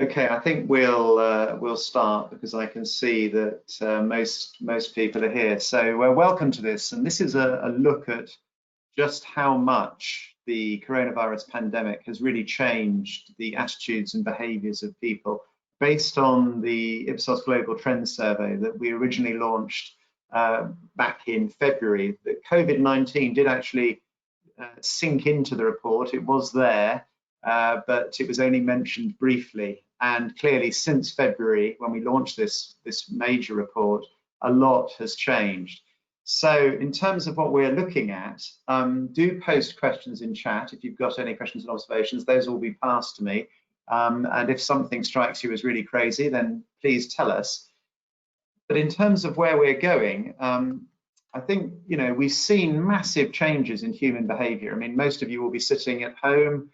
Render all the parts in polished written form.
Okay, I think we'll start because I can see that most people are here. So welcome to this, and this is a look at just how much the coronavirus pandemic has really changed the attitudes and behaviours of people, based on the Ipsos Global Trends survey that we originally launched back in February. That COVID-19 did actually sink into the report. It was there, but it was only mentioned briefly. And clearly, since February, when we launched this major report, a lot has changed. So in terms of what we're looking at, do post questions in chat. If you've got any questions and observations, those will be passed to me. And if something strikes you as really crazy, then please tell us. But in terms of where we're going, I think, we've seen massive changes in human behavior. I mean, most of you will be sitting at home.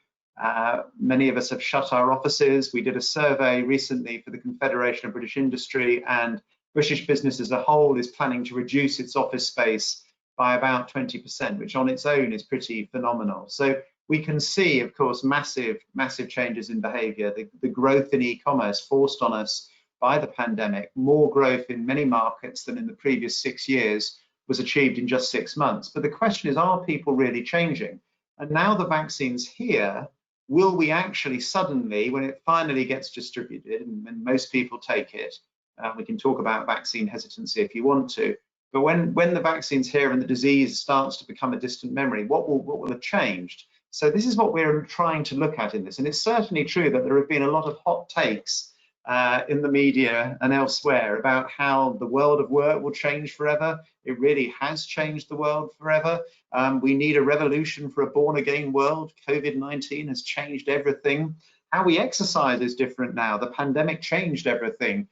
Many of us have shut our offices. We did a survey recently for the Confederation of British Industry, and British business as a whole is planning to reduce its office space by about 20%, which on its own is pretty phenomenal. So we can see, of course, massive changes in behavior. The growth in e-commerce forced on us by the pandemic, more growth in many markets than in the previous 6 years, was achieved in just 6 months. But the question is, are people really changing? And now the vaccine's here, will we actually suddenly, when it finally gets distributed and most people take it, we can talk about vaccine hesitancy if you want to, but when the vaccine's here and the disease starts to become a distant memory, what will have changed? So this is what we're trying to look at in this. And it's certainly true that there have been a lot of hot takes in the media and elsewhere about how the world of work will change forever. It really has changed the world forever. We need a revolution for a born-again world. COVID-19 has changed everything. How we exercise is different now. The pandemic changed everything.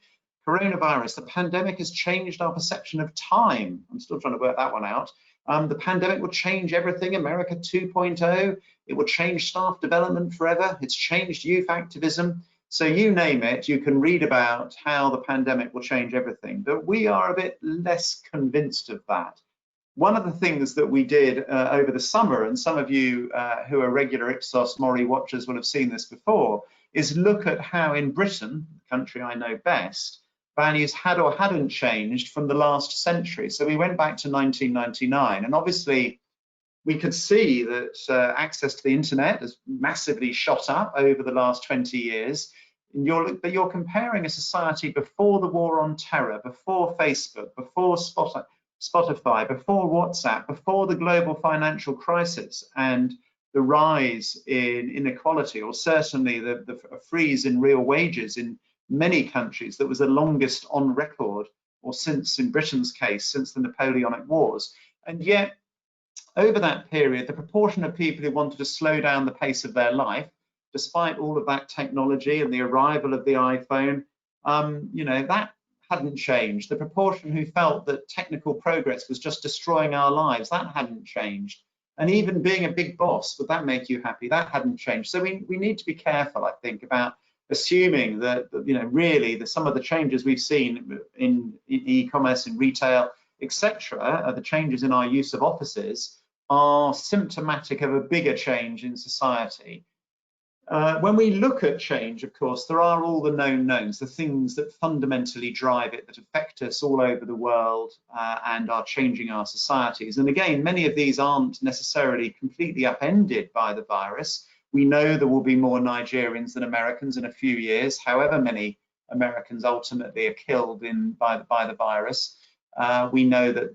Coronavirus, the pandemic has changed our perception of time. I'm still trying to work that one out. The pandemic will change everything. America 2.0, it will change staff development forever. It's changed youth activism. So you name it, you can read about how the pandemic will change everything, but we are a bit less convinced of that. One of the things that we did over the summer, and some of you who are regular Ipsos MORI watchers will have seen this before, is look at how in Britain, the country I know best, values had or hadn't changed from the last century. So we went back to 1999, and obviously we could see that access to the internet has massively shot up over the last 20 years. But you're comparing a society before the war on terror, before Facebook, before Spotify, before WhatsApp, before the global financial crisis and the rise in inequality, or certainly the freeze in real wages in many countries that was the longest on record, or since, in Britain's case, since the Napoleonic Wars. And yet, over that period, the proportion of people who wanted to slow down the pace of their life, despite all of that technology and the arrival of the iPhone, that hadn't changed. The proportion who felt that technical progress was just destroying our lives, that hadn't changed. And even being a big boss, would that make you happy? That hadn't changed. So we need to be careful, I think, about assuming that, really some of the changes we've seen in e-commerce, in retail, etc., the changes in our use of offices, are symptomatic of a bigger change in society. When we look at change, of course, there are all the known knowns, the things that fundamentally drive it, that affect us all over the world and are changing our societies. And again, many of these aren't necessarily completely upended by the virus. We know there will be more Nigerians than Americans in a few years, however many Americans ultimately are killed by the virus. We know that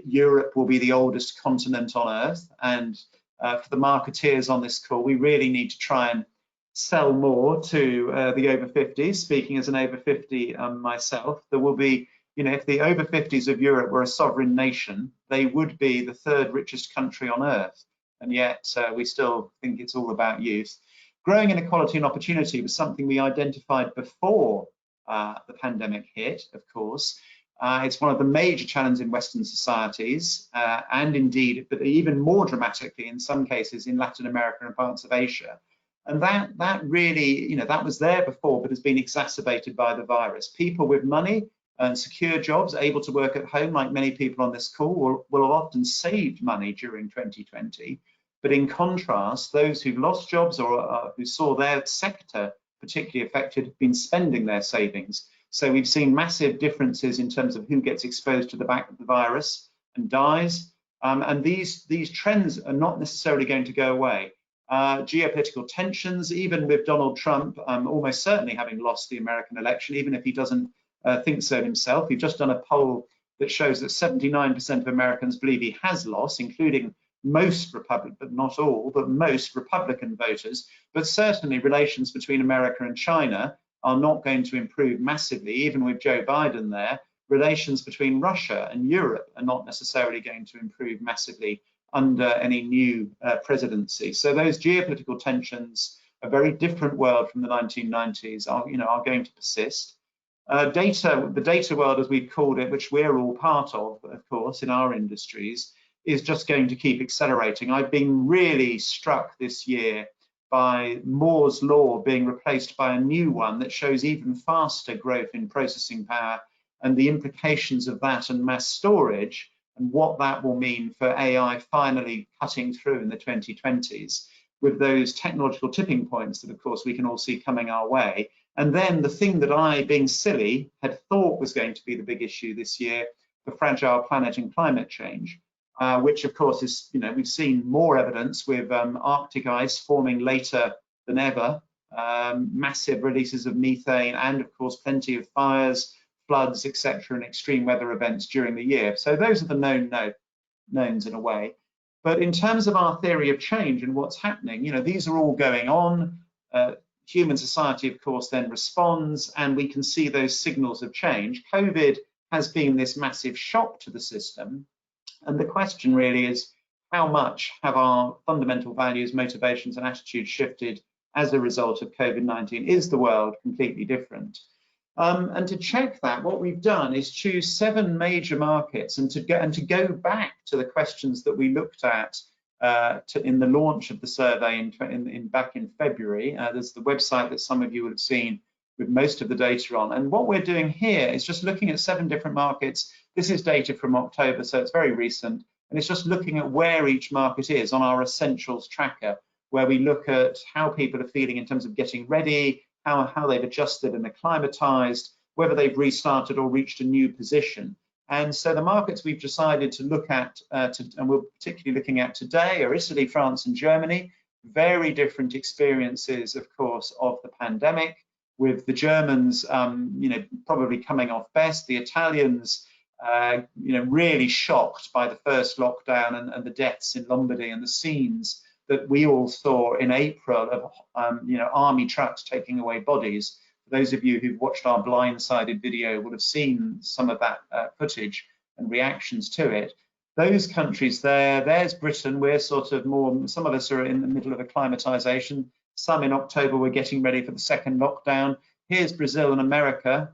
Europe will be the oldest continent on Earth, and for the marketeers on this call, we really need to try and sell more to the over 50s. Speaking as an over 50 myself, there will be, if the over 50s of Europe were a sovereign nation, they would be the 3rd richest country on Earth, and yet we still think it's all about youth. Growing inequality and opportunity was something we identified before the pandemic hit, of course. It's one of the major challenges in Western societies, and indeed, but even more dramatically in some cases in Latin America and parts of Asia. And that really, that was there before, but has been exacerbated by the virus. People with money and secure jobs, able to work at home, like many people on this call, will have often saved money during 2020. But in contrast, those who've lost jobs or who saw their sector particularly affected have been spending their savings. So we've seen massive differences in terms of who gets exposed to the virus and dies. And these trends are not necessarily going to go away. Geopolitical tensions, even with Donald Trump almost certainly having lost the American election, even if he doesn't think so himself. We've just done a poll that shows that 79% of Americans believe he has lost, including most Republican, but not all, but most Republican voters. But certainly relations between America and China are not going to improve massively, even with Joe Biden there. Relations between Russia and Europe are not necessarily going to improve massively under any new presidency. So those geopolitical tensions, a very different world from the 1990s, are going to persist. The data world, as we've called it, which we're all part of course, in our industries, is just going to keep accelerating. I've been really struck this year by Moore's law being replaced by a new one that shows even faster growth in processing power, and the implications of that and mass storage, and what that will mean for AI finally cutting through in the 2020s with those technological tipping points that, of course, we can all see coming our way. And then the thing that I, being silly, had thought was going to be the big issue this year, the fragile planet and climate change, which, of course, is, we've seen more evidence with Arctic ice forming later than ever, massive releases of methane, and, of course, plenty of fires, floods, etc., and extreme weather events during the year. So those are the knowns in a way. But in terms of our theory of change and what's happening, these are all going on. Human society, of course, then responds, and we can see those signals of change. COVID has been this massive shock to the system. And the question really is, how much have our fundamental values, motivations, and attitudes shifted as a result of COVID-19? Is the world completely different? And to check that, what we've done is choose 7 major markets and to go back to the questions that we looked at in the launch of the survey back in February. There's the website that some of you would have seen with most of the data on. And what we're doing here is just looking at 7 different markets. This is data from October, so it's very recent. And it's just looking at where each market is on our essentials tracker, where we look at how people are feeling in terms of getting ready, how they've adjusted and acclimatized, whether they've restarted or reached a new position. And so the markets we've decided to look at, and we're particularly looking at today, are Italy, France, and Germany. Very different experiences, of course, of the pandemic, with the Germans, probably coming off best. The Italians, really shocked by the first lockdown and the deaths in Lombardy and the scenes that we all saw in April of, army trucks taking away bodies. Those of you who've watched our blindsided video will have seen some of that footage and reactions to it. Those countries there's Britain. We're sort of more, some of us are in the middle of acclimatization. Some in October we're getting ready for the second lockdown. Here's Brazil and America,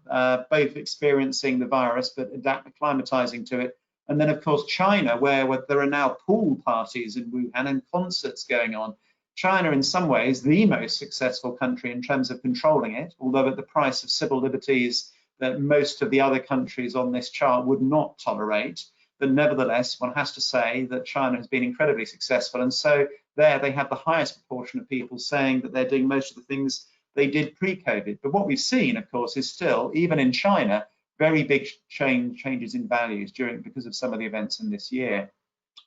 both experiencing the virus but acclimatizing to it. And then, of course, China, where there are now pool parties in Wuhan and concerts going on. China, in some ways, the most successful country in terms of controlling it, although at the price of civil liberties that most of the other countries on this chart would not tolerate. But nevertheless, one has to say that China has been incredibly successful. And so there they have the highest proportion of people saying that they're doing most of the things they did pre-COVID. But what we've seen, of course, is still, even in China, very big changes in values because of some of the events in this year.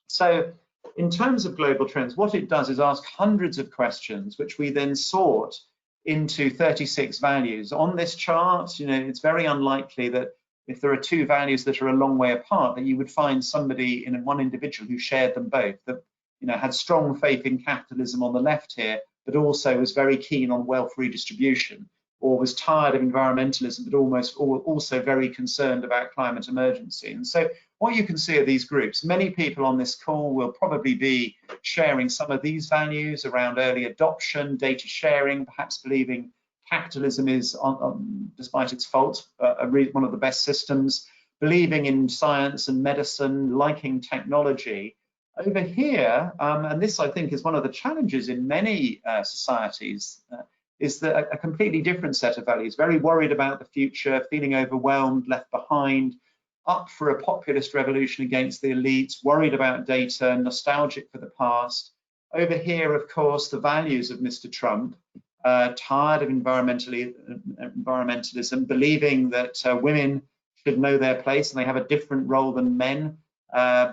So in terms of global trends, what it does is ask hundreds of questions, which we then sort into 36 values. On this chart, it's very unlikely that if there are 2 values that are a long way apart, that you would find somebody in one individual who shared them both, that had strong faith in capitalism on the left here, but also was very keen on wealth redistribution, or was tired of environmentalism, but also very concerned about climate emergency. And so what you can see are these groups. Many people on this call will probably be sharing some of these values around early adoption, data sharing, perhaps believing capitalism is, despite its faults, one of the best systems, believing in science and medicine, liking technology. Over here, and this I think is one of the challenges in many societies, is that a completely different set of values, very worried about the future, feeling overwhelmed, left behind, up for a populist revolution against the elites, worried about data, nostalgic for the past. Over here, of course, the values of Mr. Trump, tired of environmentalism, believing that women should know their place and they have a different role than men,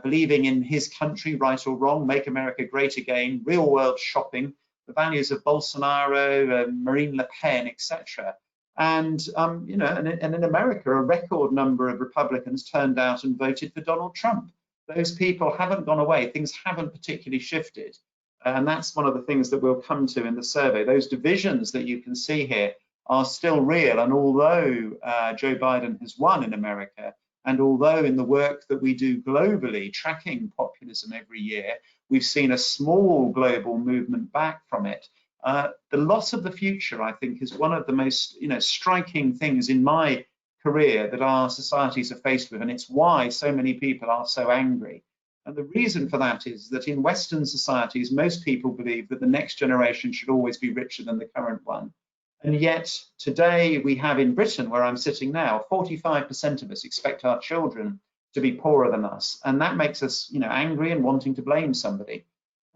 believing in his country, right or wrong, make America great again, real world shopping, the values of Bolsonaro, Marine Le Pen, etc. And you know, and in America, a record number of Republicans turned out and voted for Donald Trump. Those people haven't gone away. Things haven't particularly shifted. And that's one of the things that we'll come to in the survey. Those divisions that you can see here are still real. And although Joe Biden has won in America, and although in the work that we do globally, tracking populism every year, we've seen a small global movement back from it, the loss of the future, I think, is one of the most striking things in my career that our societies are faced with, and it's why so many people are so angry. And the reason for that is that in Western societies, most people believe that the next generation should always be richer than the current one. And yet today we have in Britain, where I'm sitting now, 45% of us expect our children to be poorer than us. And that makes us angry and wanting to blame somebody.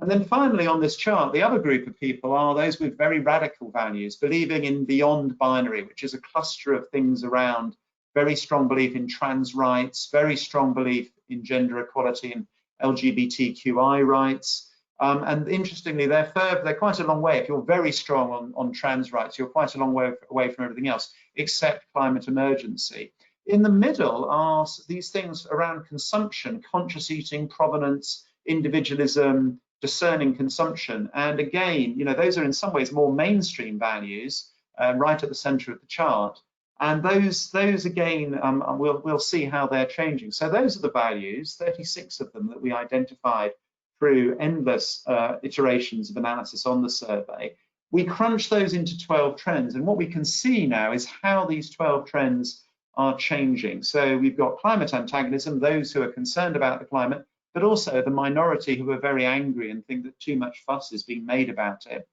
And then finally on this chart, the other group of people are those with very radical values, believing in beyond binary, which is a cluster of things around very strong belief in trans rights, very strong belief in gender equality and LGBTQI rights. And interestingly, they're quite a long way. If you're very strong on trans rights, you're quite a long way away from everything else, except climate emergency. In the middle are these things around consumption, conscious eating, provenance, individualism, discerning consumption. And again, those are in some ways more mainstream values, right at the center of the chart. And those again, we'll see how they're changing. So those are the values, 36 of them that we identified through endless iterations of analysis on the survey. We crunch those into 12 trends, and what we can see now is how these 12 trends are changing. So we've got climate antagonism, those who are concerned about the climate, but also the minority who are very angry and think that too much fuss is being made about it.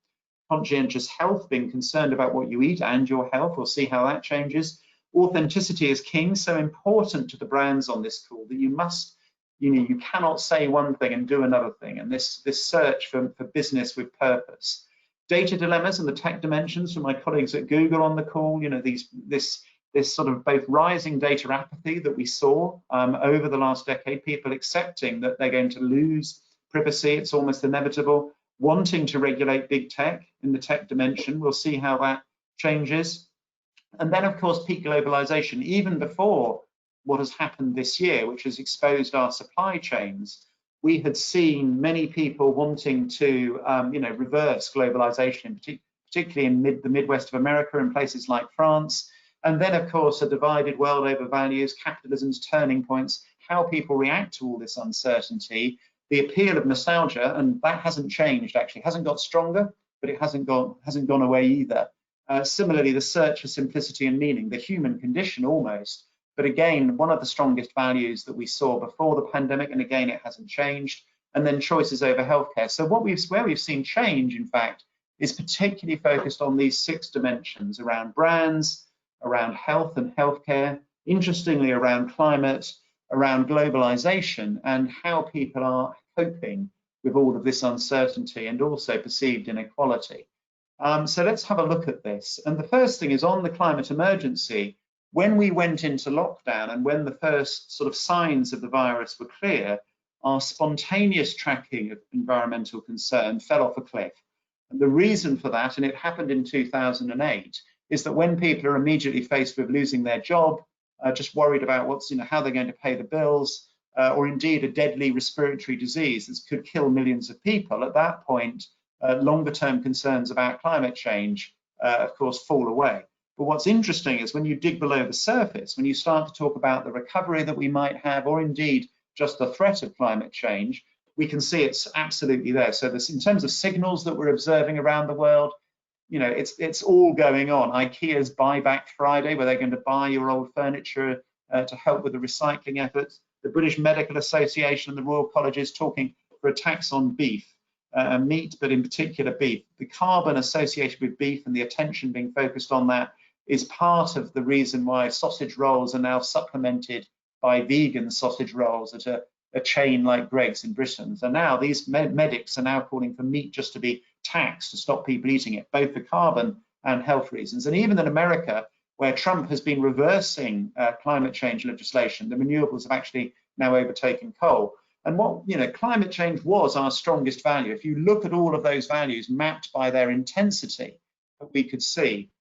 Conscientious health, being concerned about what you eat and your health. We'll see how that changes. Authenticity is king, so important to the brands on this call that you must, you cannot say one thing and do another thing, and this search for business with purpose. Data dilemmas and the tech dimensions from my colleagues at Google on the call, this sort of both rising data apathy that we saw over the last decade, people accepting that they're going to lose privacy, it's almost inevitable, wanting to regulate big tech in the tech dimension. We'll see how that changes. And then, of course, peak globalization, even before what has happened this year, which has exposed our supply chains. We had seen many people wanting to, reverse globalization, particularly in the Midwest of America and places like France. And then, of course, a divided world over values, capitalism's turning points, how people react to all this uncertainty, the appeal of nostalgia, and that hasn't changed, actually, hasn't got stronger, but it hasn't gone away either. Similarly, the search for simplicity and meaning, the human condition almost. But again, one of the strongest values that we saw before the pandemic, and again, it hasn't changed. And then choices over healthcare. So where we've seen change, in fact, is particularly focused on these 6 dimensions around brands, around health and healthcare, interestingly around climate, around globalization, and how people are coping with all of this uncertainty and also perceived inequality. So let's have a look at this. And the first thing is on the climate emergency. When we went into lockdown and when the first sort of signs of the virus were clear, our spontaneous tracking of environmental concern fell off a cliff. And the reason for that, and it happened in 2008, is that when people are immediately faced with losing their job, just worried about how they're going to pay the bills, or indeed a deadly respiratory disease that could kill millions of people, at that point, longer term concerns about climate change, of course, fall away. But what's interesting is when you dig below the surface, when you start to talk about the recovery that we might have, or indeed just the threat of climate change, we can see it's absolutely there. So this, in terms of signals that we're observing around the world, it's all going on. IKEA's Buyback Friday, where they're going to buy your old furniture to help with the recycling efforts. The British Medical Association and the Royal College is talking for a tax on beef, meat, but in particular beef. The carbon associated with beef and the attention being focused on that is part of the reason why sausage rolls are now supplemented by vegan sausage rolls at a chain like Greggs in Britain. So now these medics are now calling for meat just to be taxed to stop people eating it, both for carbon and health reasons. And even in America, where Trump has been reversing climate change legislation, the renewables have actually now overtaken coal. And what, climate change was our strongest value. If you look at all of those values mapped by their intensity that we could see,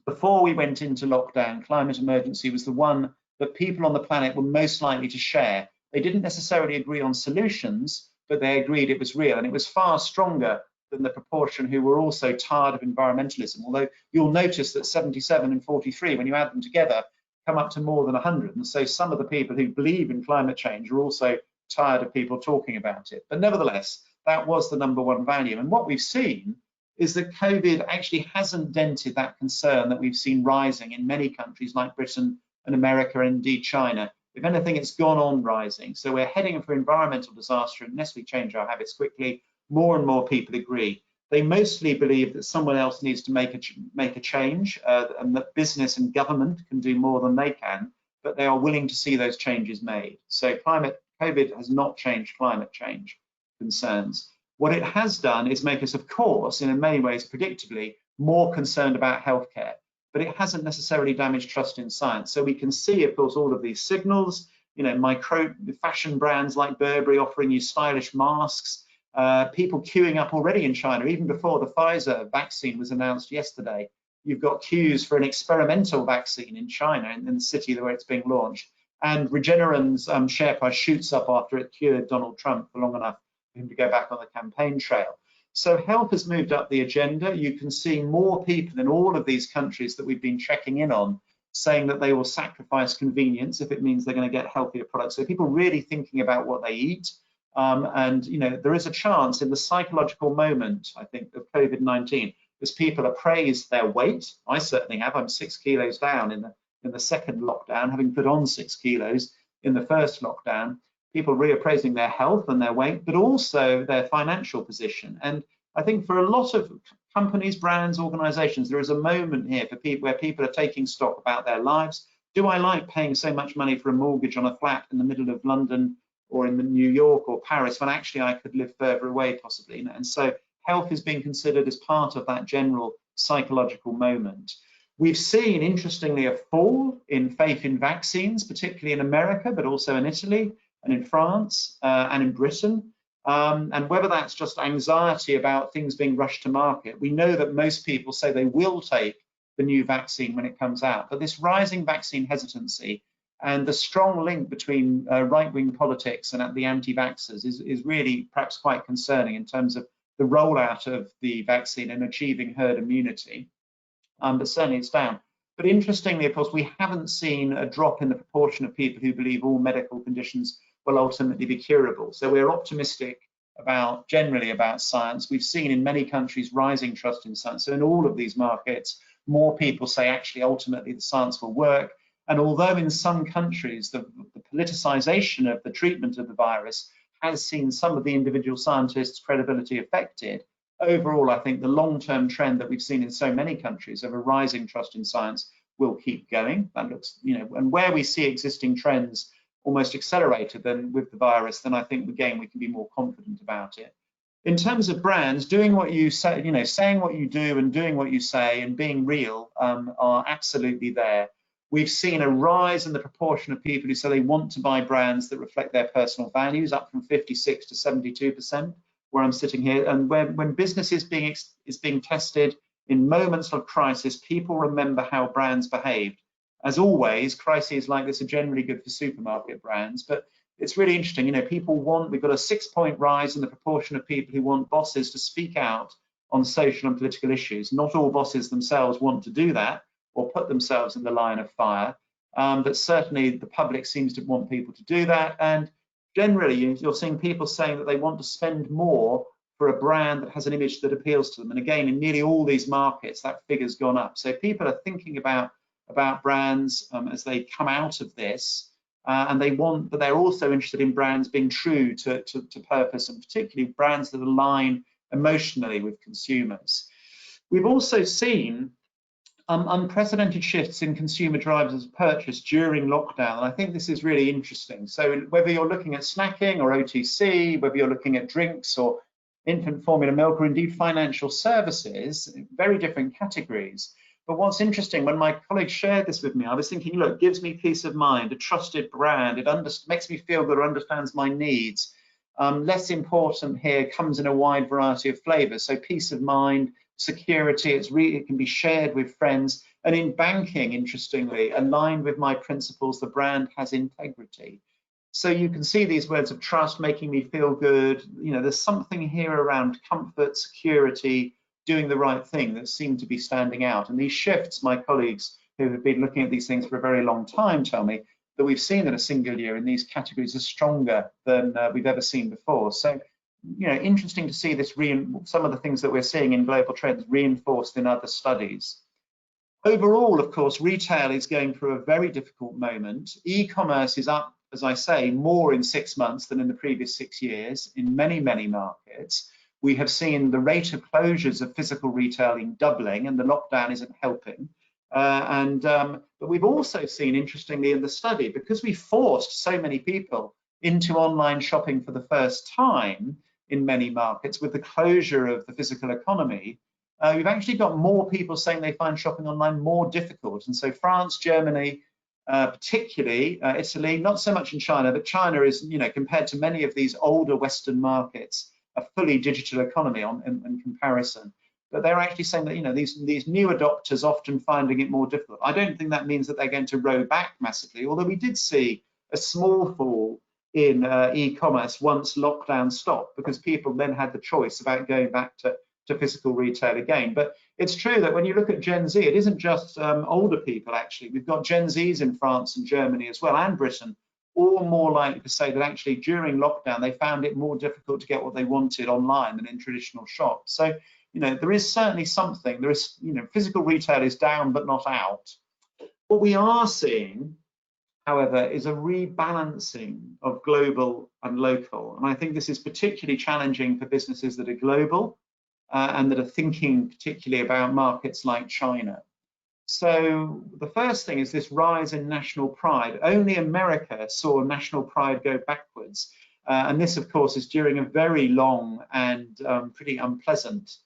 before we went into lockdown, climate emergency was the one that people on the planet were most likely to share. They didn't necessarily agree on solutions, but they agreed it was real. And it was far stronger than the proportion who were also tired of environmentalism. Although you'll notice that 77 and 43, when you add them together, come up to more than 100. And so some of the people who believe in climate change are also tired of people talking about it. But nevertheless, that was the #1 value. And what we've seen is that COVID actually hasn't dented that concern that we've seen rising in many countries like Britain and America and indeed China. If anything, it's gone on rising. So we're heading for environmental disaster unless we change our habits quickly. More and more people agree. They mostly believe that someone else needs to make a change and that business and government can do more than they can, but they are willing to see those changes made. So COVID has not changed climate change concerns. What it has done is make us, of course, in many ways, predictably, more concerned about healthcare, but it hasn't necessarily damaged trust in science. So we can see, of course, all of these signals, micro fashion brands like Burberry offering you stylish masks, people queuing up already in China, even before the Pfizer vaccine was announced yesterday. You've got queues for an experimental vaccine in China, in the city where it's being launched. And Regeneron's share price shoots up after it cured Donald Trump for long enough for him to go back on the campaign trail. So health has moved up the agenda. You can see more people in all of these countries that we've been checking in on saying that they will sacrifice convenience if it means they're going to get healthier products. So people really thinking about what they eat. And there is a chance in the psychological moment, I think, of COVID-19, as people appraise their weight. I certainly have. I'm 6 kilos down in the second lockdown, having put on 6 kilos in the first lockdown. People reappraising their health and their weight, but also their financial position. And I think for a lot of companies, brands, organizations, there is a moment here for people where people are taking stock about their lives. Do I like paying so much money for a mortgage on a flat in the middle of London or in New York or Paris when actually I could live further away possibly? And so health is being considered as part of that general psychological moment. We've seen, interestingly, a fall in faith in vaccines, particularly in America, but also in Italy and in France and in Britain. And whether that's just anxiety about things being rushed to market, we know that most people say they will take the new vaccine when it comes out. But this rising vaccine hesitancy and the strong link between right-wing politics and the anti-vaxxers is really perhaps quite concerning in terms of the rollout of the vaccine and achieving herd immunity. But certainly it's down. But interestingly, of course, we haven't seen a drop in the proportion of people who believe all medical conditions will ultimately be curable. So we're optimistic generally about science. We've seen in many countries rising trust in science. So in all of these markets, more people say actually ultimately the science will work. And although in some countries the politicization of the treatment of the virus has seen some of the individual scientists' credibility affected, overall, I think the long-term trend that we've seen in so many countries of a rising trust in science will keep going. That looks, and where we see existing trends almost accelerated than with the virus, then I think again we can be more confident about it. In terms of brands, doing what you say, saying what you do and doing what you say and being real are absolutely there. We've seen a rise in the proportion of people who say they want to buy brands that reflect their personal values, up from 56 to 72%, where I'm sitting here. And when business is being tested in moments of crisis, people remember how brands behaved. As always, crises like this are generally good for supermarket brands, but it's really interesting. We've got a 6-point rise in the proportion of people who want bosses to speak out on social and political issues. Not all bosses themselves want to do that or put themselves in the line of fire, but certainly the public seems to want people to do that. And generally, you're seeing people saying that they want to spend more for a brand that has an image that appeals to them. And again, in nearly all these markets, that figure's gone up. So people are thinking about brands as they come out of this, but they're also interested in brands being true to purpose, and particularly brands that align emotionally with consumers. We've also seen unprecedented shifts in consumer drivers of purchase during lockdown. And I think this is really interesting. So whether you're looking at snacking or OTC, whether you're looking at drinks or infant formula milk, or indeed financial services, very different categories. But what's interesting, when my colleague shared this with me, I was thinking, look, gives me peace of mind, a trusted brand, it makes me feel good, understands my needs. Less important here, comes in a wide variety of flavors. So peace of mind, security, it can be shared with friends. And in banking, interestingly, aligned with my principles, the brand has integrity. So you can see these words of trust making me feel good. You know, there's something here around comfort, security, doing the right thing that seem to be standing out. And these shifts, my colleagues who have been looking at these things for a very long time tell me that we've seen in a single year in these categories are stronger than we've ever seen before. So, you know, interesting to see this, some of the things that we're seeing in global trends reinforced in other studies. Overall, of course, retail is going through a very difficult moment. E-commerce is up, as I say, more in 6 months than in the previous 6 years in many, many markets. We have seen the rate of closures of physical retailing doubling, and the lockdown isn't helping. But we've also seen, interestingly, in the study, because we forced so many people into online shopping for the first time in many markets with the closure of the physical economy, we've actually got more people saying they find shopping online more difficult. And so France, Germany, particularly Italy, not so much in China, but China is, you know, compared to many of these older Western markets, a fully digital economy in comparison. But they're actually saying that, you know, these new adopters often finding it more difficult. I don't think that means that they're going to row back massively, although we did see a small fall in e-commerce once lockdown stopped, because people then had the choice about going back to physical retail again. But it's true that when you look at Gen Z, it isn't just older people, actually. We've got Gen Zs in France and Germany as well, and Britain, all more likely to say that actually during lockdown, they found it more difficult to get what they wanted online than in traditional shops. So, you know, there is certainly something. There is, you know, physical retail is down but not out. What we are seeing, however, is a rebalancing of global and local. And I think this is particularly challenging for businesses that are global and that are thinking particularly about markets like China. So the first thing is this rise in national pride. Only America saw national pride go backwards. And this, of course, is during a very long and pretty unpleasant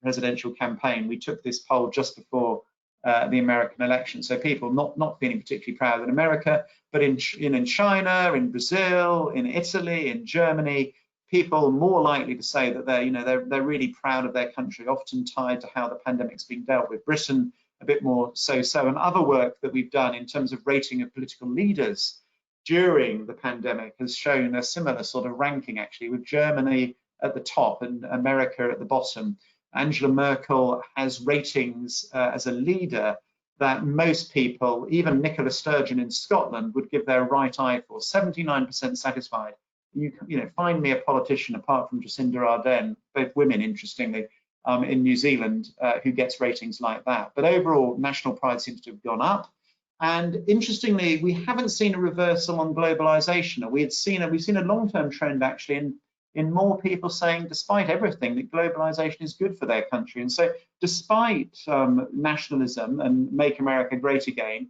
presidential campaign. We took this poll just before the American election. So people not feeling particularly proud in America, but in China, in Brazil, in Italy, in Germany, people are more likely to say that they're really proud of their country, often tied to how the pandemic's been dealt with. Britain, a bit more so-so. And other work that we've done in terms of rating of political leaders during the pandemic has shown a similar sort of ranking, actually, with Germany at the top and America at the bottom. Angela Merkel has ratings as a leader that most people, even Nicola Sturgeon in Scotland, would give their right eye for. 79% satisfied. You know, find me a politician apart from Jacinda Ardern, both women, interestingly, in New Zealand, who gets ratings like that. But overall, national pride seems to have gone up. And interestingly, we haven't seen a reversal on globalization. We've seen a long-term trend actually in more people saying, despite everything, that globalization is good for their country. And so, despite nationalism and Make America Great Again,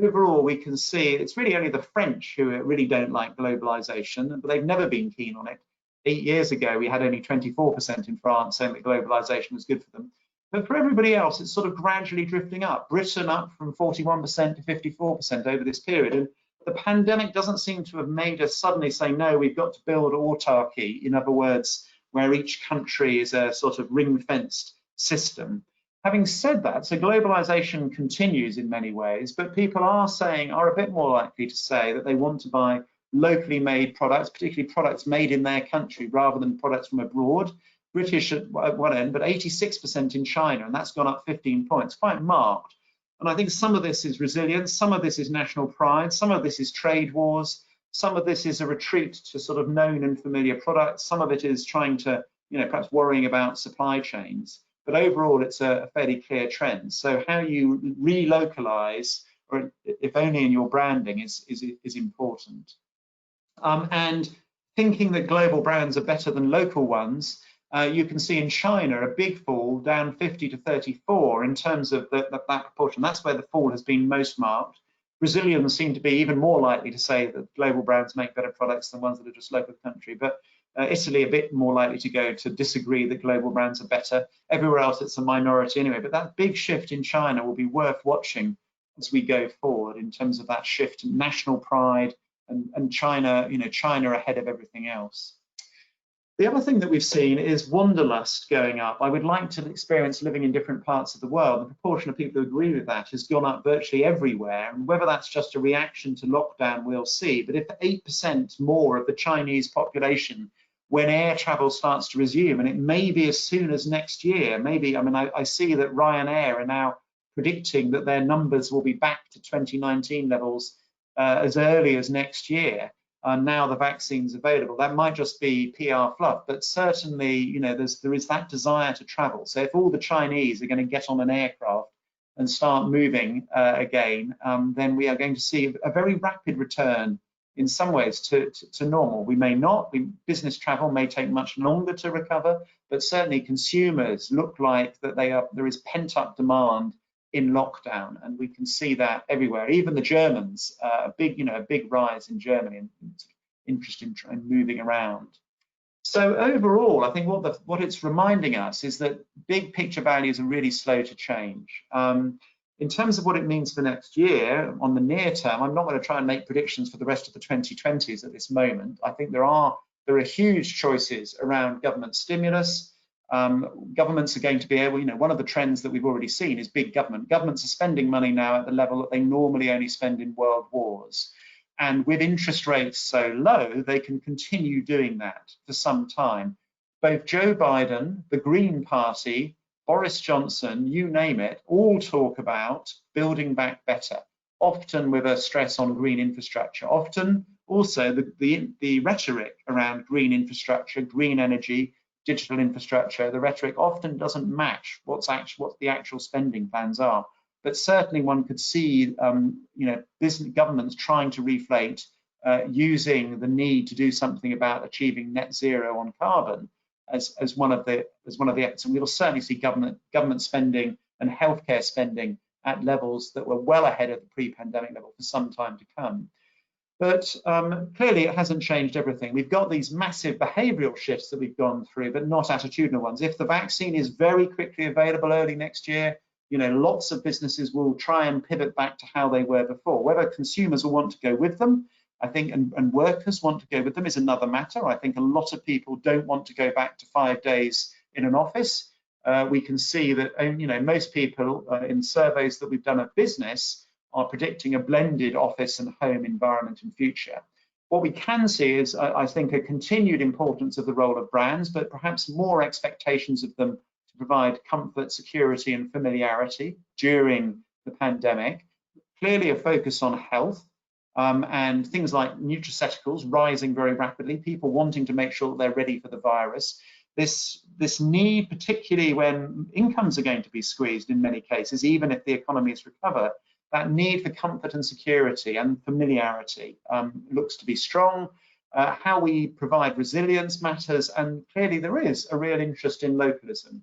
overall, we can see it's really only the French who really don't like globalization, but they've never been keen on it. 8 years ago, we had only 24% in France saying that globalization was good for them. But for everybody else, it's sort of gradually drifting up. Britain up from 41% to 54% over this period. And the pandemic doesn't seem to have made us suddenly say, no, we've got to build autarky. In other words, where each country is a sort of ring-fenced system. Having said that, so globalization continues in many ways, but people are a bit more likely to say that they want to buy locally made products, particularly products made in their country rather than products from abroad. British at one end, but 86% in China, and that's gone up 15 points, quite marked. And I think some of this is resilience, some of this is national pride, some of this is trade wars, some of this is a retreat to sort of known and familiar products, some of it is trying to, you know, perhaps worrying about supply chains. But overall, it's a fairly clear trend. So how you relocalize, or if only in your branding, is important. And thinking that global brands are better than local ones, you can see in China a big fall, down 50 to 34 in terms of that proportion. That's where the fall has been most marked. Brazilians seem to be even more likely to say that global brands make better products than ones that are just local country. But Italy a bit more likely to go to disagree that global brands are better. Everywhere else it's a minority anyway. But that big shift in China will be worth watching as we go forward in terms of that shift in national pride and China, China ahead of everything else. The other thing that we've seen is wanderlust going up. I would like to experience living in different parts of the world. The proportion of people who agree with that has gone up virtually everywhere. And whether that's just a reaction to lockdown, we'll see. But if 8% more of the Chinese population, when air travel starts to resume, and it may be as soon as next year, maybe, I see that Ryanair are now predicting that their numbers will be back to 2019 levels as early as next year. Now the vaccine's available. That might just be PR fluff, but certainly, there is that desire to travel. So if all the Chinese are going to get on an aircraft and start moving again, then we are going to see a very rapid return in some ways to normal. We may not, business travel may take much longer to recover, but certainly consumers look like that there is pent-up demand in lockdown, and we can see that everywhere. Even the Germans, a big rise in Germany and interest in moving around. So overall, I think what it's reminding us is that big picture values are really slow to change. In terms of what it means for next year, on the near term, I'm not going to try and make predictions for the rest of the 2020s at this moment. I think there are huge choices around government stimulus. Governments are going to be able, one of the trends that we've already seen is big government. Governments are spending money now at the level that they normally only spend in world wars. And with interest rates so low, they can continue doing that for some time. Both Joe Biden, the Green Party, Boris Johnson, you name it, all talk about building back better, often with a stress on green infrastructure. Often also the rhetoric around green infrastructure, green energy, digital infrastructure, the rhetoric often doesn't match what the actual spending plans are. But certainly one could see, business governments trying to reflate using the need to do something about achieving net zero on carbon as one of the acts. And we will certainly see government spending and healthcare spending at levels that were well ahead of the pre-pandemic level for some time to come. But clearly it hasn't changed everything. We've got these massive behavioural shifts that we've gone through, but not attitudinal ones. If the vaccine is very quickly available early next year, lots of businesses will try and pivot back to how they were before. Whether consumers will want to go with them, I think, and workers want to go with them is another matter. I think a lot of people don't want to go back to 5 days in an office. We can see that, most people in surveys that we've done of business are predicting a blended office and home environment in future. What we can see is, I think, a continued importance of the role of brands, but perhaps more expectations of them to provide comfort, security, and familiarity during the pandemic. Clearly a focus on health and things like nutraceuticals rising very rapidly, people wanting to make sure that they're ready for the virus. This need, particularly when incomes are going to be squeezed in many cases, even if the economies recover, that need for comfort and security and familiarity looks to be strong. How we provide resilience matters, and clearly there is a real interest in localism.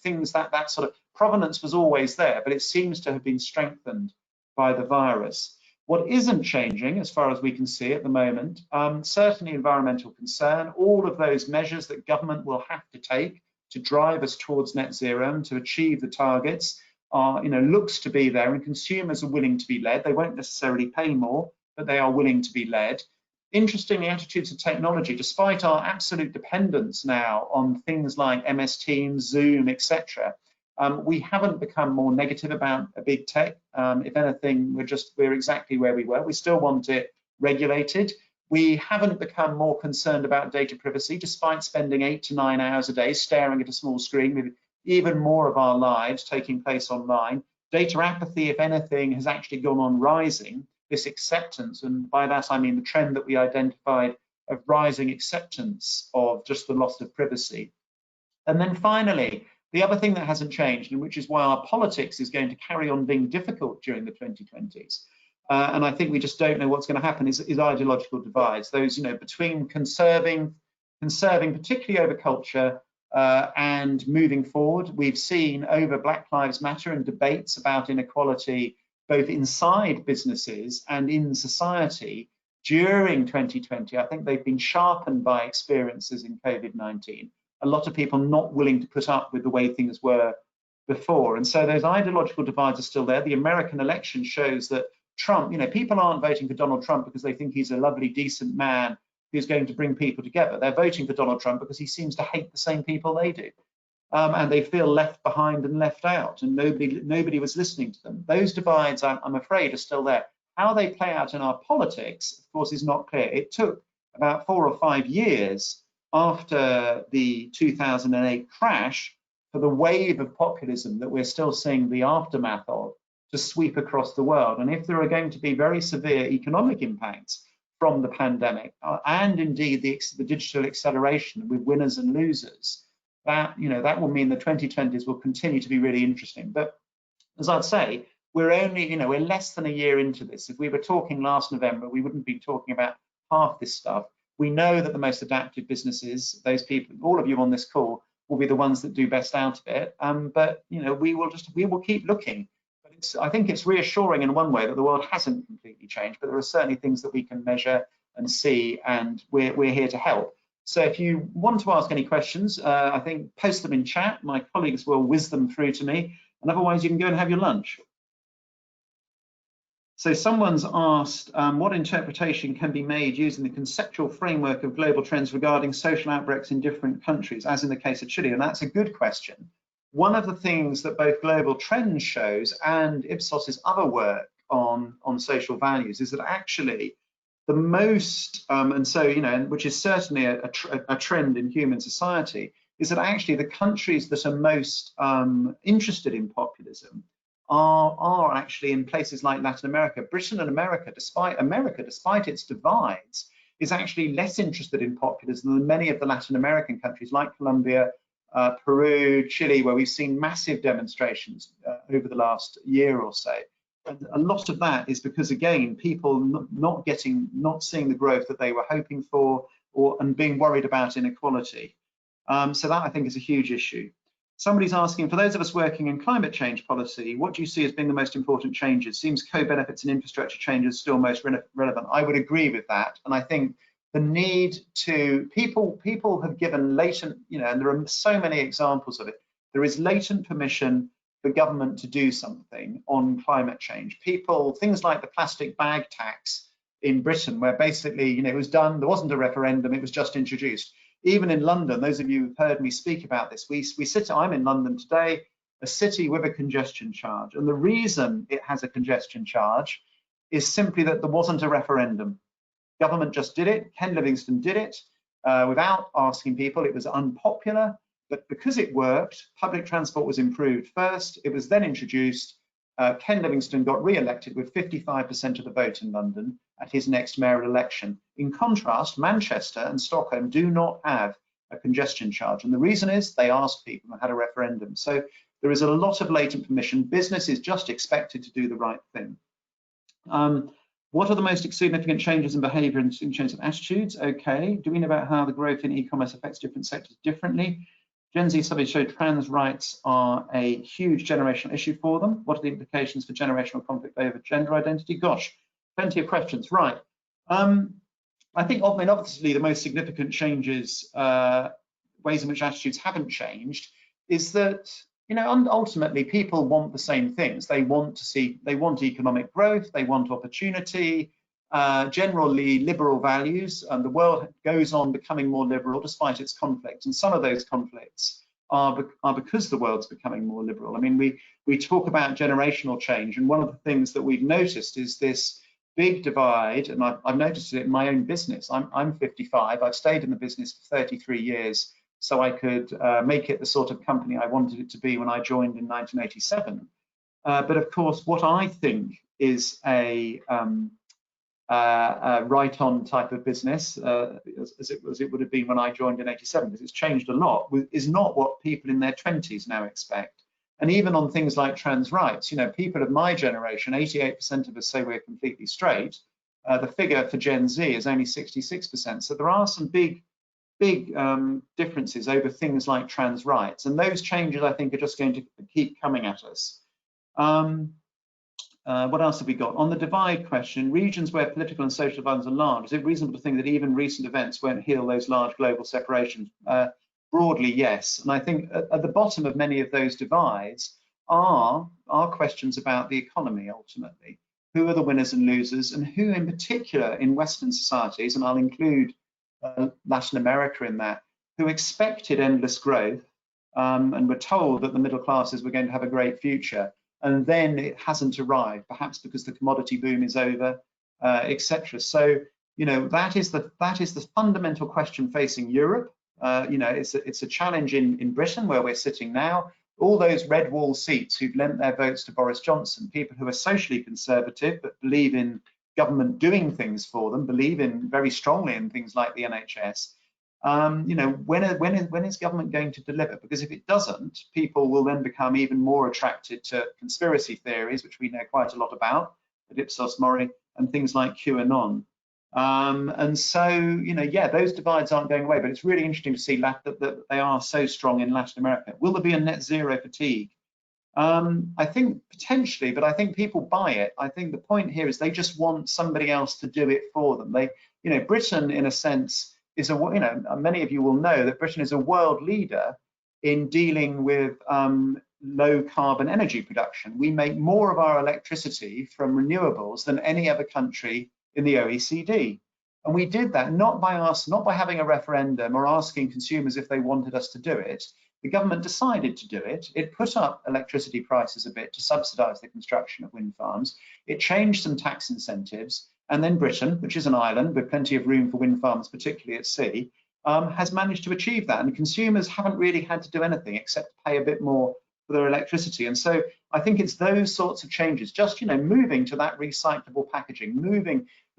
Things that sort of provenance was always there, but it seems to have been strengthened by the virus. What isn't changing, as far as we can see at the moment, certainly environmental concern. All of those measures that government will have to take to drive us towards net zero and to achieve the targets are, looks to be there, and consumers are willing to be led. They won't necessarily pay more, but they are willing to be led. Interestingly, attitudes of technology, despite our absolute dependence now on things like MS Teams, Zoom, etc., we haven't become more negative about a big tech. If anything, we're exactly where we were. We still want it regulated. We haven't become more concerned about data privacy, despite spending 8 to 9 hours a day staring at a small screen with even more of our lives taking place online. Data apathy, if anything, has actually gone on rising, this acceptance, and by that I mean the trend that we identified of rising acceptance of just the loss of privacy. And then finally, the other thing that hasn't changed, and which is why our politics is going to carry on being difficult during the 2020s, and I think we just don't know what's going to happen, is ideological divides. Those, between conserving particularly over culture, And moving forward, we've seen over Black Lives Matter and debates about inequality both inside businesses and in society during 2020. I think they've been sharpened by experiences in COVID-19. A lot of people not willing to put up with the way things were before. And so those ideological divides are still there. The American election shows that Trump, people aren't voting for Donald Trump because they think he's a lovely, decent man who's going to bring people together. They're voting for Donald Trump because he seems to hate the same people they do. And they feel left behind and left out, and nobody was listening to them. Those divides, I'm afraid, are still there. How they play out in our politics, of course, is not clear. It took about 4 or 5 years after the 2008 crash for the wave of populism that we're still seeing the aftermath of to sweep across the world. And if there are going to be very severe economic impacts from the pandemic, and indeed the digital acceleration with winners and losers, that will mean the 2020s will continue to be really interesting. But as I'd say, we're less than a year into this. If we were talking last November, we wouldn't be talking about half this stuff. We know that the most adaptive businesses, those people, all of you on this call, will be the ones that do best out of it. But we will keep looking. But I think it's reassuring in one way that the world hasn't completely changed, but there are certainly things that we can measure and see, and we're here to help. So if you want to ask any questions, I think post them in chat. My colleagues will whiz them through to me, and otherwise you can go and have your lunch. So someone's asked what interpretation can be made using the conceptual framework of global trends regarding social outbreaks in different countries, as in the case of Chile, and that's a good question. One of the things that both Global Trends shows and Ipsos's other work on social values is that actually the most, which is certainly a trend in human society, is that actually the countries that are most interested in populism are actually in places like Latin America. Britain and America, despite its divides, is actually less interested in populism than many of the Latin American countries like Colombia, Peru, Chile, where we've seen massive demonstrations over the last year or so. And a lot of that is because, again, people not seeing the growth that they were hoping for, and being worried about inequality. So that, I think, is a huge issue. Somebody's asking, for those of us working in climate change policy, what do you see as being the most important changes? Seems co-benefits and infrastructure changes still most relevant. I would agree with that. And I think the need to, people have given latent, and there are so many examples of it. There is latent permission for government to do something on climate change. Things like the plastic bag tax in Britain, where basically, it was done, there wasn't a referendum, it was just introduced. Even in London, those of you who've heard me speak about this, I'm in London today, a city with a congestion charge. And the reason it has a congestion charge is simply that there wasn't a referendum. Government just did it. Ken Livingstone did it without asking people. It was unpopular, but because it worked, public transport was improved first. It was then introduced. Ken Livingstone got re-elected with 55% of the vote in London at his next mayoral election. In contrast, Manchester and Stockholm do not have a congestion charge. And the reason is they asked people and had a referendum. So there is a lot of latent permission. Business is just expected to do the right thing. What are the most significant changes in behavior and in terms of attitudes? Okay. Do we know about how the growth in e-commerce affects different sectors differently? Gen Z surveys show trans rights are a huge generational issue for them. What are the implications for generational conflict over gender identity? Gosh, plenty of questions. Right. I think, obviously, the most significant changes, ways in which attitudes haven't changed, is that, ultimately people want the same things. They want economic growth, they want opportunity, generally liberal values, and the world goes on becoming more liberal despite its conflicts. And some of those conflicts are because the world's becoming more liberal. I mean, we talk about generational change, and one of the things that we've noticed is this big divide, and I've noticed it in my own business. I'm 55. I've stayed in the business for 33 years, so I could make it the sort of company I wanted it to be when I joined in 1987. But of course, what I think is a right-on type of business, as it would have been when I joined in 87, because it's changed a lot, is not what people in their 20s now expect. And even on things like trans rights, people of my generation, 88% of us say we're completely straight. The figure for Gen Z is only 66%. So there are some big big differences over things like trans rights, and those changes I think are just going to keep coming at us. What else have we got? On the divide question, regions where political and social divides are large, is it reasonable to think that even recent events won't heal those large global separations? Broadly, yes. And I think at the bottom of many of those divides are questions about the economy, ultimately. Who are the winners and losers, and who in particular in Western societies, and I'll include Latin America in that, who expected endless growth and were told that the middle classes were going to have a great future, and then it hasn't arrived, perhaps because the commodity boom is over, etc. So, you know, that is the fundamental question facing Europe. You know, it's a challenge in Britain, where we're sitting now. All those red wall seats who've lent their votes to Boris Johnson, people who are socially conservative but believe in government doing things for them, believe in very strongly in things like the NHS. You know, when is government going to deliver? Because if it doesn't, people will then become even more attracted to conspiracy theories, which we know quite a lot about at Ipsos MORI, and things like QAnon. And so, you know, yeah, those divides aren't going away, but it's really interesting to see that they are so strong in Latin America. Will there be a net zero fatigue? I think potentially, but I think people buy it. I think the point here is they just want somebody else to do it for them. You know, Britain, in a sense, is many of you will know that Britain is a world leader in dealing with low carbon energy production. We make more of our electricity from renewables than any other country in the OECD. And we did that not by having a referendum or asking consumers if they wanted us to do it. The government decided to do it. It put up electricity prices a bit to subsidize the construction of wind farms. It changed some tax incentives. And then Britain, which is an island with plenty of room for wind farms, particularly at sea, has managed to achieve that. And consumers haven't really had to do anything except pay a bit more for their electricity. And so I think it's those sorts of changes, just, you know, moving to that recyclable packaging,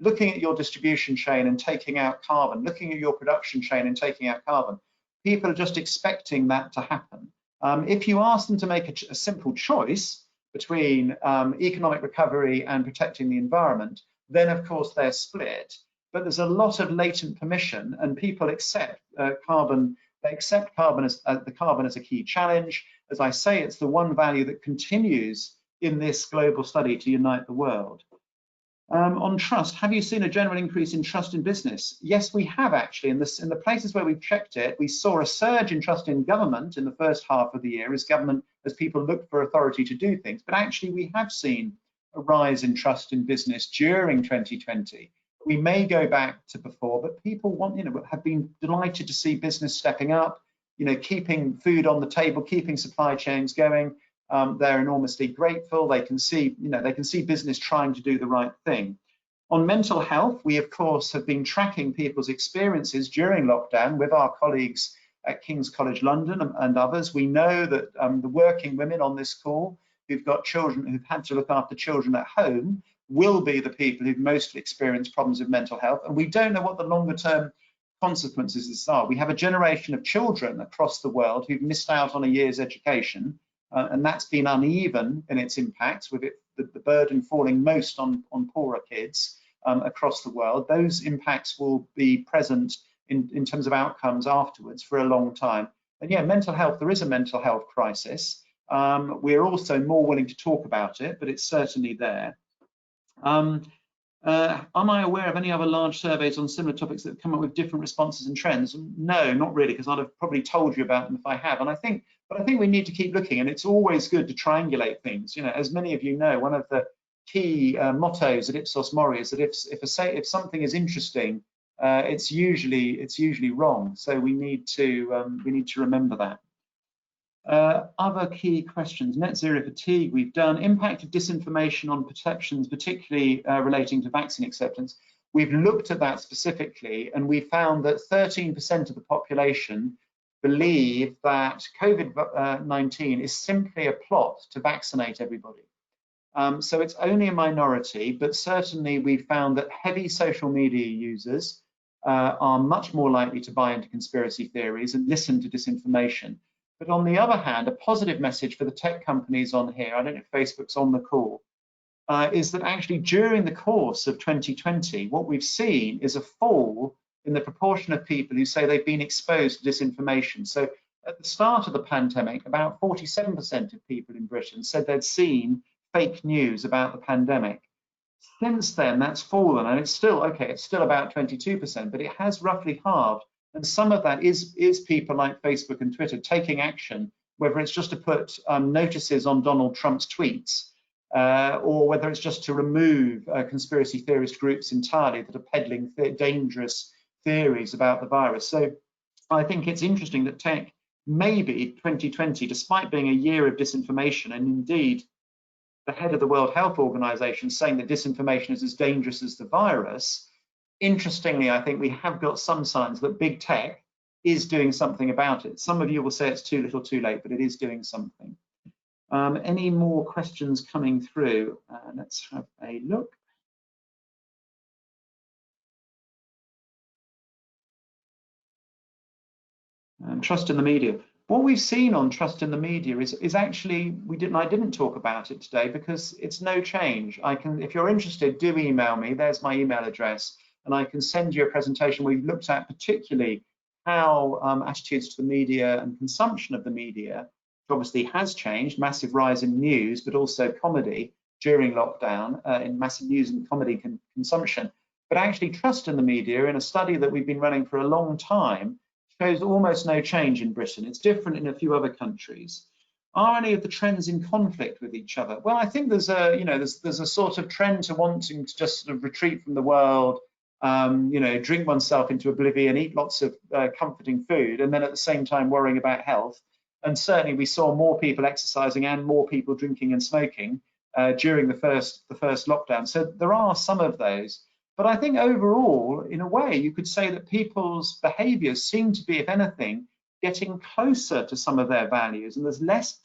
looking at your distribution chain and taking out carbon, looking at your production chain and taking out carbon. People are just expecting that to happen. If you ask them to make a simple choice between economic recovery and protecting the environment, then of course they're split. But there's a lot of latent permission, and people accept carbon. They accept carbon as a key challenge. As I say, it's the one value that continues in this global study to unite the world. On trust, have you seen a general increase in trust in business? Yes, we have actually. In the places where we've checked it, we saw a surge in trust in government in the first half of the year as people looked for authority to do things. But actually, we have seen a rise in trust in business during 2020. We may go back to before, but people have been delighted to see business stepping up, you know, keeping food on the table, keeping supply chains going. They're enormously grateful. They can see business trying to do the right thing. On mental health, we of course have been tracking people's experiences during lockdown with our colleagues at King's College London and others. We know that the working women on this call who've got children, who've had to look after children at home, will be the people who've mostly experienced problems with mental health. And we don't know what the longer term consequences of this are. We have a generation of children across the world who've missed out on a year's education, and that's been uneven in its impacts, with the burden falling most on poorer kids across the world. Those impacts will be present in terms of outcomes afterwards for a long time. And yeah, mental health, there is a mental health crisis. We're also more willing to talk about it, but it's certainly there. Am I aware of any other large surveys on similar topics that have come up with different responses and trends? No, not really, because I'd have probably told you about them if I have. And I think we need to keep looking, and it's always good to triangulate things. You know, as many of you know, one of the key mottos at Ipsos MORI is that if something is interesting, it's usually wrong. So we need to remember that. Other key questions: net zero fatigue, we've done. Impact of disinformation on perceptions, particularly relating to vaccine acceptance. We've looked at that specifically, and we found that 13% of the population believe that COVID-19 is simply a plot to vaccinate everybody. So it's only a minority, but certainly we found that heavy social media users are much more likely to buy into conspiracy theories and listen to disinformation. But on the other hand, a positive message for the tech companies on here, I don't know if Facebook's on the call, is that actually during the course of 2020, what we've seen is a fall in the proportion of people who say they've been exposed to disinformation. So at the start of the pandemic, about 47% of people in Britain said they'd seen fake news about the pandemic. Since then, that's fallen, and it's still about 22%, but it has roughly halved. And some of that is people like Facebook and Twitter taking action, whether it's just to put notices on Donald Trump's tweets, or whether it's just to remove conspiracy theorist groups entirely that are peddling dangerous theories about the virus. So I think it's interesting that tech, maybe 2020, despite being a year of disinformation, and indeed the head of the World Health Organization saying that disinformation is as dangerous as the virus, interestingly, I think we have got some signs that big tech is doing something about it. Some of you will say it's too little too late, but it is doing something. Any more questions coming through? Let's have a look. Trust in the media. What we've seen on trust in the media is actually, I didn't talk about it today because it's no change. If you're interested, do email me. There's my email address, and I can send you a presentation where we've looked at particularly how attitudes to the media and consumption of the media, which obviously has changed, massive rise in news, but also comedy during lockdown, in massive news and comedy consumption. But actually trust in the media, in a study that we've been running for a long time, shows almost no change in Britain. It's different in a few other countries. Are any of the trends in conflict with each other? Well, I think there's a sort of trend to wanting to just sort of retreat from the world, drink oneself into oblivion, eat lots of comforting food, and then at the same time worrying about health. And certainly we saw more people exercising and more people drinking and smoking during the first lockdown. So there are some of those. But I think overall, in a way, you could say that people's behaviours seem to be, if anything, getting closer to some of their values, and there's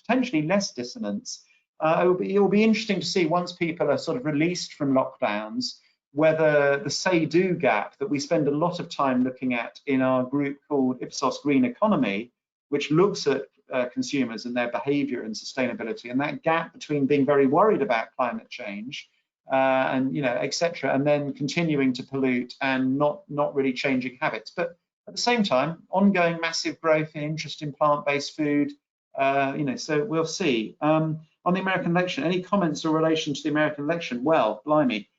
potentially less dissonance. It will be interesting to see, once people are sort of released from lockdowns, whether the say-do gap that we spend a lot of time looking at in our group called Ipsos Green Economy, which looks at consumers and their behaviour and sustainability, and that gap between being very worried about climate change etc., and then continuing to pollute and not really changing habits. But at the same time, ongoing massive growth in interest in plant-based food, so we'll see. On the American election, any comments in relation to the American election? Well, blimey,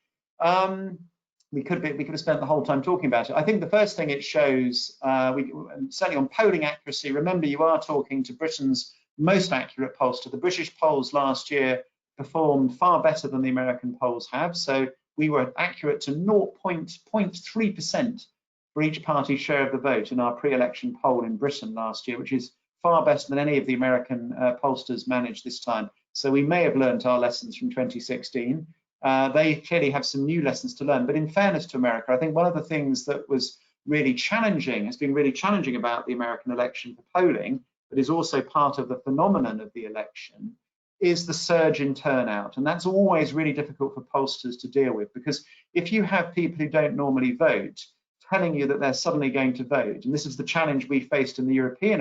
we could have spent the whole time talking about it. I think the first thing it shows, certainly on polling accuracy, remember you are talking to Britain's most accurate pollster. The British polls last year performed far better than the American polls have. So we were accurate to 0.3% for each party's share of the vote in our pre-election poll in Britain last year, which is far better than any of the American pollsters managed this time. So we may have learned our lessons from 2016. They clearly have some new lessons to learn. But in fairness to America, I think one of the things that was really challenging, has been really challenging about the American election for polling, but is also part of the phenomenon of the election, is the surge in turnout. And that's always really difficult for pollsters to deal with, because if you have people who don't normally vote telling you that they're suddenly going to vote, and this is the challenge we faced in the European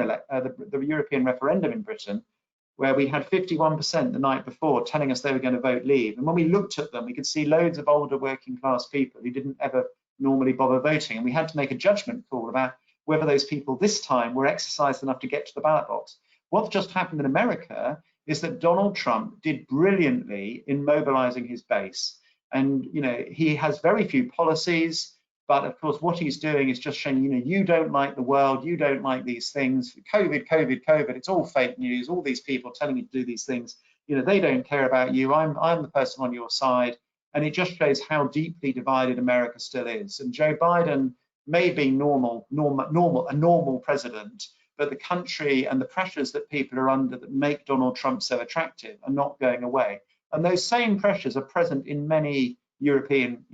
referendum in Britain, where we had 51% the night before telling us they were going to vote leave. And when we looked at them, we could see loads of older working class people who didn't ever normally bother voting. And we had to make a judgment call about whether those people this time were exercised enough to get to the ballot box. What's just happened in America is that Donald Trump did brilliantly in mobilizing his base. And, he has very few policies, but of course, what he's doing is just showing, you don't like the world, you don't like these things, COVID, it's all fake news, all these people telling you to do these things, they don't care about you, I'm the person on your side. And it just shows how deeply divided America still is. And Joe Biden may be a normal president, but the country and the pressures that people are under that make Donald Trump so attractive are not going away. And those same pressures are present in many European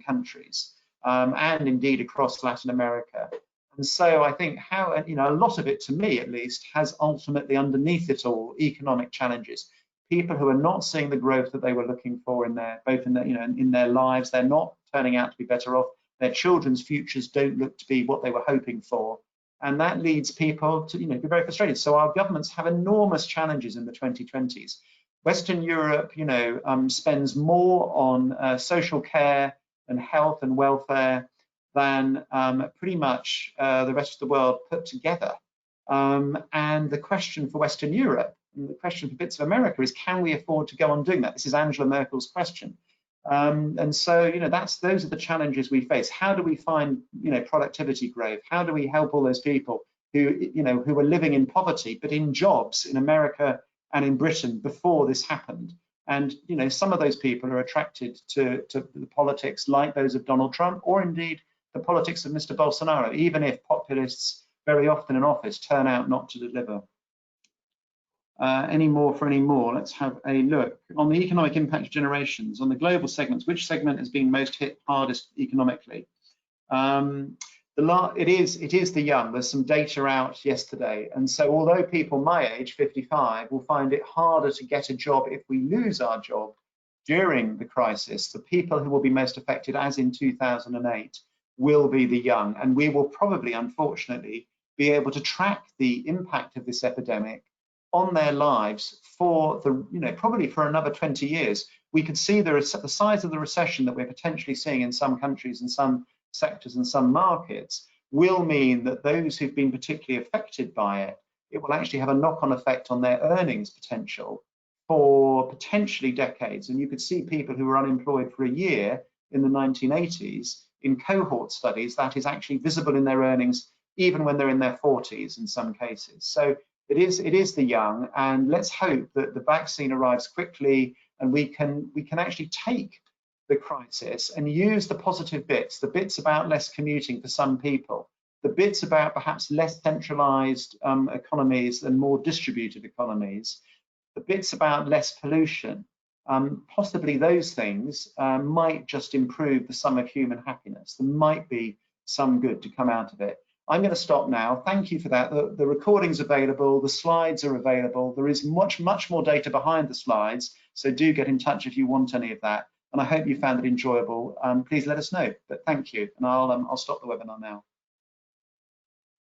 countries, and indeed across Latin America. And so I think a lot of it, to me at least, has ultimately underneath it all economic challenges. People who are not seeing the growth that they were looking for in their lives, they're not turning out to be better off. Their children's futures don't look to be what they were hoping for. And that leads people to be very frustrated. So our governments have enormous challenges in the 2020s. Western Europe, spends more on social care and health and welfare than pretty much the rest of the world put together. And the question for Western Europe, and the question for bits of America is, can we afford to go on doing that? This is Angela Merkel's question. And so, you know, those are the challenges we face. How do we find, you know, productivity growth? How do we help all those people who, you know, who are living in poverty, but in jobs in America and in Britain before this happened? And, you know, some of those people are attracted to the politics like those of Donald Trump, or indeed the politics of Mr. Bolsonaro, even if populists very often in office turn out not to deliver. Any more for any more? Let's have a look. On the economic impact of generations, on the global segments, which segment has been most hit hardest economically? It is the young. There's some data out yesterday. And so although people my age, 55, will find it harder to get a job if we lose our job during the crisis, the people who will be most affected, as in 2008, will be the young. And we will probably, unfortunately, be able to track the impact of this epidemic on their lives for the, you know, probably for another 20 years. We could see the size of the recession that we're potentially seeing in some countries and some sectors and some markets will mean that those who've been particularly affected by it, it will actually have a knock-on effect on their earnings potential for potentially decades. And you could see people who were unemployed for a year in the 1980s in cohort studies, that is actually visible in their earnings even when they're in their 40s in some cases. So it is the young, and let's hope that the vaccine arrives quickly and we can actually take the crisis and use the positive bits, the bits about less commuting for some people, the bits about perhaps less centralized economies and more distributed economies, the bits about less pollution. Possibly those things might just improve the sum of human happiness. There might be some good to come out of it. I'm going to stop now. Thank you for that. The recording's available, the slides are available. There is much more data behind the slides, so do get in touch if you want any of that. And I hope you found it enjoyable. Please let us know. But thank you, and I'll stop the webinar now.